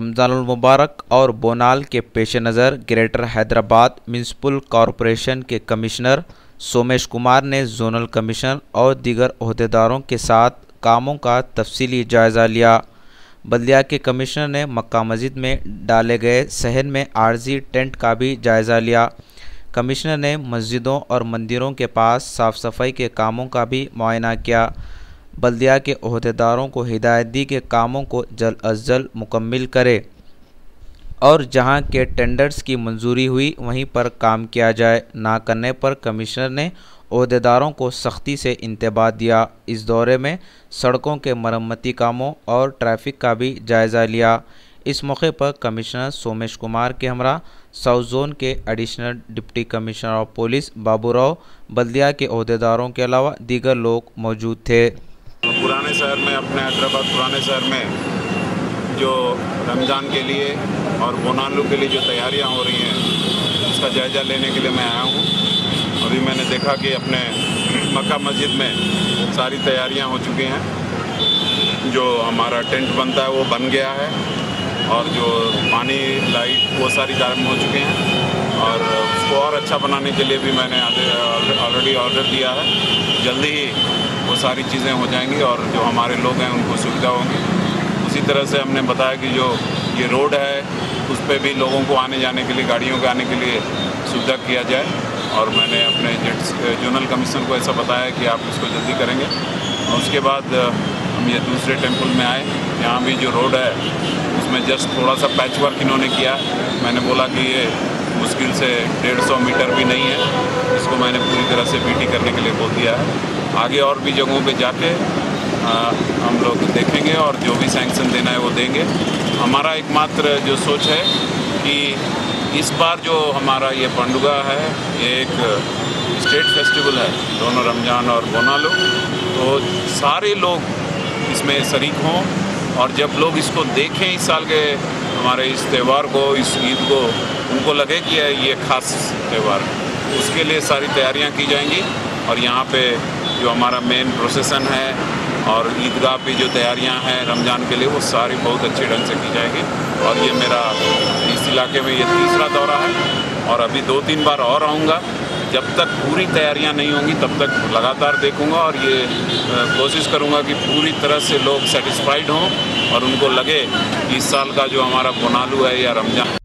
रमज़ानुल मुबारक और बोनाल के पेश नज़र ग्रेटर हैदराबाद म्यूनिसिपल कॉरपोरेशन के कमिश्नर सोमेश कुमार ने जोनल कमिश्नर और दीगर ओहदेदारों के साथ कामों का तफसीली जायज़ा लिया। बल्दिया के कमिश्नर ने मक्का मस्जिद में डाले गए सहन में आर्जी टेंट का भी जायज़ा लिया। कमिश्नर ने मस्जिदों और मंदिरों के पास साफ़ सफाई के कामों का भी मुआयना किया। बल्दिया के ओहदेदारों को हिदायत दी कि कामों को जल्द अज जल्द मुकम्मिल करे और जहां के टेंडर्स की मंजूरी हुई वहीं पर काम किया जाए। ना करने पर कमिश्नर ने ओहदेदारों को सख्ती से इंतबाह दिया। इस दौरे में सड़कों के मरम्मती कामों और ट्रैफिक का भी जायज़ा लिया। इस मौके पर कमिश्नर सोमेश कुमार के हमरा साउथ जोन के additional deputy commissioner of police Baburao, बल्दिया के ओहदेदारों के अलावा दीगर लोग मौजूद थे। पुराने शहर में, अपने हैदराबाद पुराने शहर में जो रमज़ान के लिए और बोनालू के लिए जो तैयारियां हो रही हैं उसका जायज़ा लेने के लिए मैं आया हूं। अभी मैंने देखा कि अपने मक्का मस्जिद में सारी तैयारियां हो चुकी हैं। जो हमारा टेंट बनता है वो बन गया है और जो पानी, लाइट, वो सारी काम हो चुके हैं और उसको और अच्छा बनाने के लिए भी मैंने ऑलरेडी ऑर्डर दिया है। जल्दी ही वो सारी चीज़ें हो जाएंगी और जो हमारे लोग हैं उनको सुविधा होगी। उसी तरह से हमने बताया कि जो ये रोड है उस पर भी लोगों को आने जाने के लिए, गाड़ियों के आने के लिए सुविधा किया जाए और मैंने अपने जोनल कमिश्नर को ऐसा बताया कि आप इसको जल्दी करेंगे। और उसके बाद हम ये दूसरे टेम्पल में आए, यहाँ भी जो रोड है उसमें जस्ट थोड़ा सा पैच वर्क इन्होंने किया। मैंने बोला कि ये मुश्किल से 150 मीटर भी नहीं है, इसको मैंने पूरी तरह से बीटी करने के लिए बोल दिया है। आगे और भी जगहों पे जाके हम लोग देखेंगे और जो भी सैंक्शन देना है वो देंगे। हमारा एकमात्र जो सोच है कि इस बार जो हमारा ये पंडुगा है ये एक स्टेट फेस्टिवल है, दोनों रमज़ान और बोनालू, तो सारे लोग इसमें शरीक हों और जब लोग इसको देखें इस साल के हमारे इस त्यौहार को, इस ईद को, उनको लगे कि ये खास त्यौहार, उसके लिए सारी तैयारियां की जाएंगी। और यहाँ पे जो हमारा मेन प्रोसेसन है और ईदगाह पे जो तैयारियां हैं रमज़ान के लिए वो सारी बहुत अच्छे ढंग से की जाएगी। और ये मेरा इस इलाके में ये तीसरा दौरा है और अभी 2-3 बार और आऊँगा। जब तक पूरी तैयारियां नहीं होंगी तब तक लगातार देखूंगा और ये कोशिश करूंगा कि पूरी तरह से लोग सेटिस्फाइड हों और उनको लगे कि इस साल का जो हमारा बोनालू है या रमज़ान